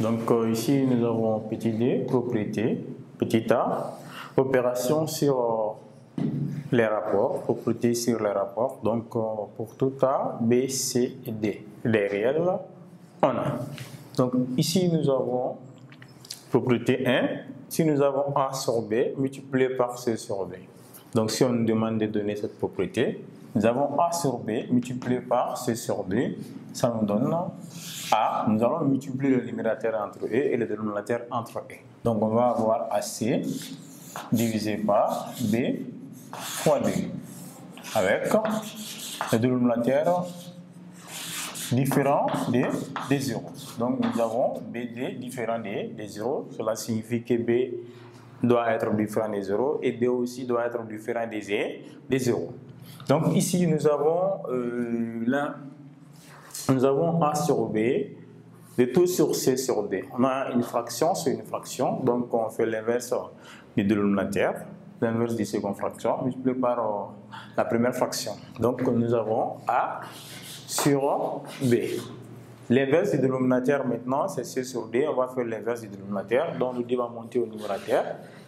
Donc ici nous avons petit d, propriété, petit a, opération sur les rapports, propriété sur les rapports. Donc pour tout a, b, c et d, les réels, on a. Donc ici nous avons propriété 1, si nous avons a sur b multiplié par c sur b. Donc si on nous demande de donner cette propriété, nous avons a sur b multiplié par c sur b, ça nous donne a. Nous allons multiplier le numérateur entre e et le dénominateur entre e. Donc on va avoir ac divisé par b fois 2 avec le dénominateur différent des 0. Donc nous avons bd différent des 0. Cela signifie que b doit être différent des 0 et b aussi doit être différent des 0. Donc ici nous avons a sur b, de tout sur c sur d. On a une fraction sur une fraction, donc on fait l'inverse du dénominateur, l'inverse du second fraction, multiplié par la première fraction. Donc nous avons a sur b. L'inverse du dénominateur maintenant, c'est c sur d. On va faire l'inverse du dénominateur, donc le d va monter au numérateur.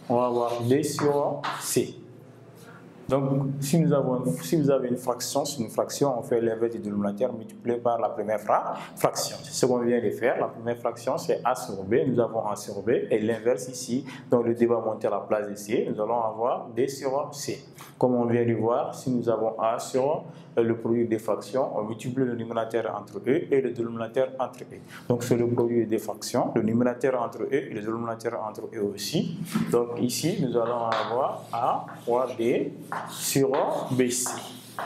On va avoir d sur c. Donc, si vous avez une fraction sur une fraction, on fait l'inverse du dénominateur multiplié par la première fraction. C'est ce qu'on vient de faire. La première fraction, c'est a sur b. Nous avons a sur b. Et l'inverse ici, donc le d va monter à la place de c. Nous allons avoir d sur c. Comme on vient de voir, si nous avons a sur le produit des fractions, on multiplie le numérateur entre e et le dénominateur entre e. Donc, c'est le produit des fractions, le numérateur entre e et le dénominateur entre e aussi. Donc, ici, nous allons avoir a fois d sur BC.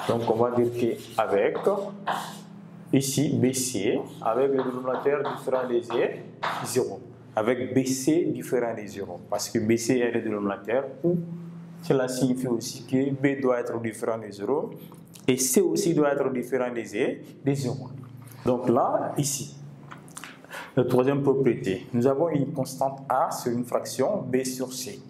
Donc on va dire qu'avec ici BC, avec le dénominateur différent des 0, avec BC différent des 0, parce que BC est le dénominateur, ou cela signifie aussi que B doit être différent des 0 et C aussi doit être différent des 0. Donc là, ici, la troisième propriété, nous avons une constante A sur une fraction B sur C.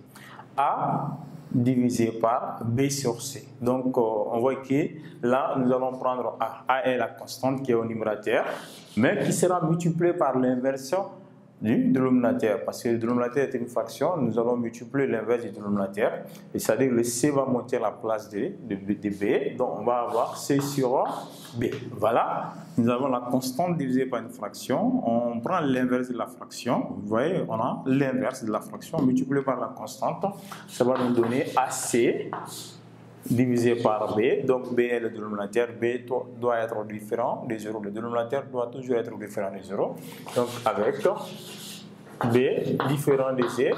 A divisé par b sur c. Donc on voit que là nous allons prendre a. A est la constante qui est au numérateur, mais qui sera multipliée par l'inverse du dénominateur, parce que le dénominateur est une fraction. Nous allons multiplier l'inverse du dénominateur, et c'est-à-dire le c va monter à la place de b, donc on va avoir c sur b. Voilà, nous avons la constante divisée par une fraction. On prend l'inverse de la fraction. Vous voyez, on a l'inverse de la fraction multiplié par la constante. Ça va nous donner AC divisé par b. Donc b est le dénominateur. B doit être différent des 0. Le dénominateur doit toujours être différent des 0. Donc avec b différent des 0.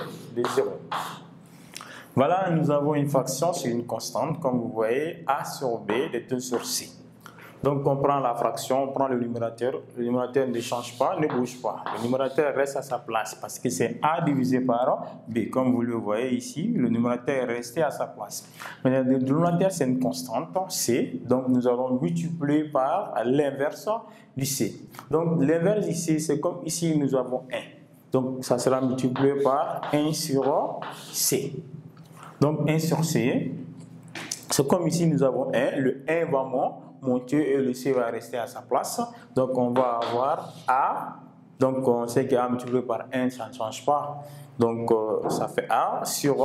Voilà, nous avons une fraction sur une constante. Comme vous voyez, a sur b de 2 sur c. Donc on prend la fraction, on prend le numérateur ne change pas, ne bouge pas. Le numérateur reste à sa place parce que c'est a divisé par b. Comme vous le voyez ici, le numérateur est resté à sa place. Mais le dénominateur c'est une constante, c, donc nous allons multiplier par l'inverse du c. Donc l'inverse ici, c'est comme ici nous avons 1. Donc ça sera multiplié par 1 sur c. Donc 1 sur c, c'est comme ici nous avons 1, le 1 va monter et le c va rester à sa place. Donc on va avoir a, donc on sait que a multiplié par 1 ça ne change pas, donc ça fait a sur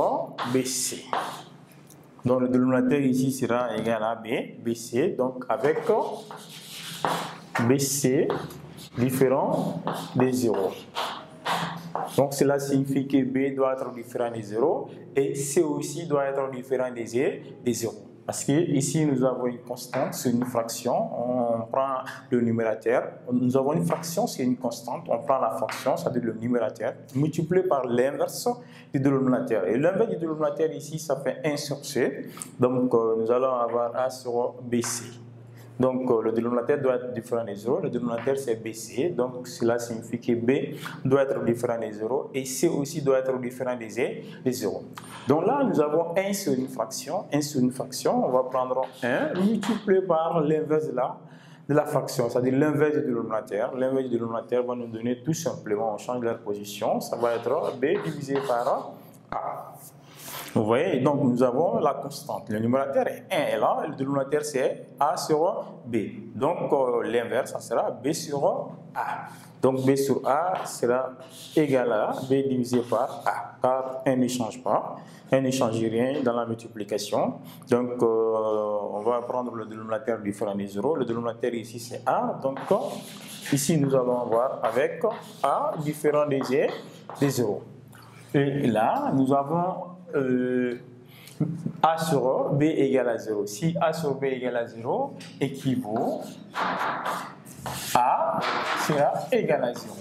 bc. Donc le dénominateur ici sera égal à bc, donc avec bc différent des 0. Donc cela signifie que b doit être différent des 0 et c aussi doit être différent des 0. Parce que ici nous avons une constante sur une fraction, on prend le numérateur. Nous avons une fraction sur une constante, on prend la fraction, c'est-à-dire le numérateur, multiplié par l'inverse du dénominateur. Et l'inverse du dénominateur ici, ça fait 1 sur c. Donc nous allons avoir a sur bc. Donc le dénominateur doit être différent des 0, le dénominateur c'est bc, donc cela signifie que b doit être différent des 0 et c aussi doit être différent des 0. Donc là nous avons 1 sur une fraction, on va prendre 1 multiplié par l'inverse de la fraction, c'est-à-dire l'inverse du dénominateur. L'inverse du dénominateur va nous donner tout simplement, on change leur position, ça va être b divisé par a. Vous voyez, donc nous avons la constante. Le numérateur est 1 et là, le dénominateur c'est A sur B. Donc l'inverse, ça sera B sur A. Donc B sur A sera égal à B divisé par A, car 1 ne change pas. 1 ne change rien dans la multiplication. Donc on va prendre le dénominateur différent des 0. Le dénominateur ici c'est A. Donc ici nous allons avoir avec A différent des 0. Et là, nous avons A sur B égale à 0. Si A sur B égale à 0 équivaut A sera égal à 0.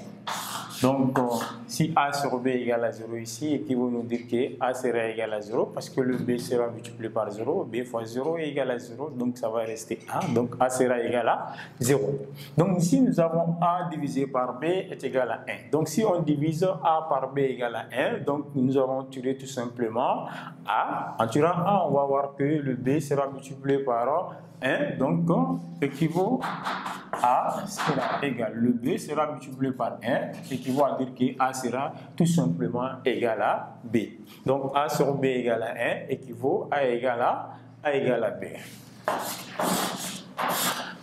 Donc, si A sur B égale à 0 ici, équivaut nous dire que A sera égal à 0 parce que le B sera multiplié par 0. B fois 0 est égal à 0, donc ça va rester 1. Donc, A sera égal à 0. Donc, ici, nous avons A divisé par B est égal à 1. Donc, si on divise A par B égale à 1, donc nous allons tirer tout simplement A. En tirant A, on va voir que le B sera multiplié par 1. Donc, équivaut A sera égal. Le B sera multiplié par 1, équivaut à dire que A sera tout simplement égal à B. Donc A sur B égale à 1 équivaut à égal à B.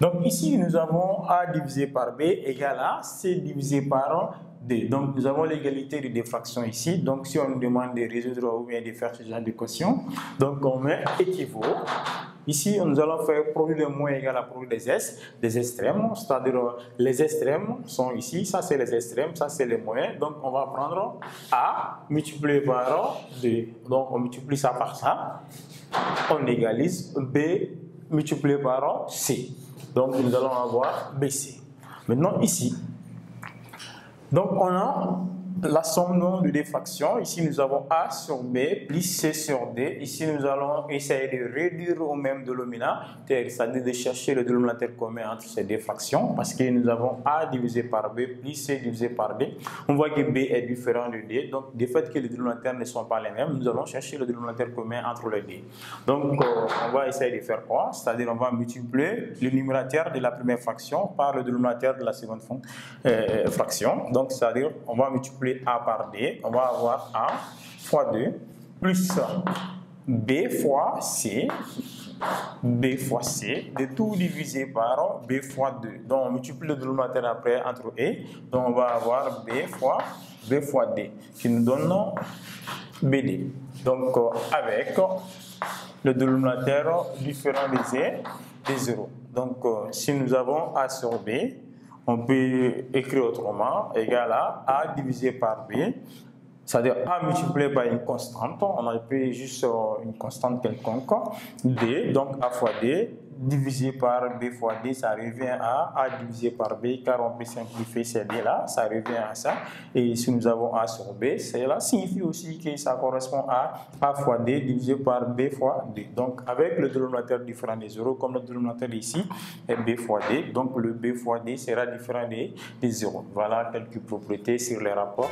Donc ici nous avons A divisé par B égale à C divisé par D. Donc nous avons l'égalité de diffraction ici. Donc si on nous demande de résoudre ou bien de faire ce genre de d'équation, donc on met équivaut. Ici, nous allons faire produit de moins égal à produit des extrêmes, c'est-à-dire les extrêmes sont ici, ça c'est les extrêmes, ça c'est les moyens. Donc on va prendre A multiplié par 2. Donc on multiplie ça par ça, on égalise B multiplié par C. Donc nous allons avoir BC. Maintenant ici, donc on a la somme de diffraction. Ici, nous avons A sur B plus C sur D. Ici, nous allons essayer de réduire au même dénominateur, c'est-à-dire de chercher le dénominateur commun entre ces deux fractions, parce que nous avons A divisé par B plus C divisé par D. On voit que B est différent de D. Donc, du fait que les dénominateurs ne sont pas les mêmes, nous allons chercher le dénominateur commun entre les deux. Donc, on va essayer de faire quoi? C'est-à-dire, on va multiplier le numérateur de la première fraction par le dénominateur de la seconde fraction. Donc, c'est-à-dire, on va multiplier A par D, on va avoir A fois 2 plus B fois C, de tout divisé par B fois 2. Donc on multiplie le dénominateur après entre E, donc on va avoir B fois D qui nous donne BD. Donc avec le dénominateur différent des 0. Donc si nous avons A sur B, on peut écrire autrement, égal à A divisé par B, c'est-à-dire A multiplié par une constante, on a pris juste une constante quelconque, D, donc A fois D, divisé par B fois D, ça revient à A divisé par B, car on peut simplifier ces D là, ça revient à ça. Et si nous avons A sur B, cela signifie aussi que ça correspond à A fois D divisé par B fois D. Donc avec le dénominateur différent des 0, comme le dénominateur ici est B fois D, donc le B fois D sera différent des 0. Voilà quelques propriétés sur les rapports.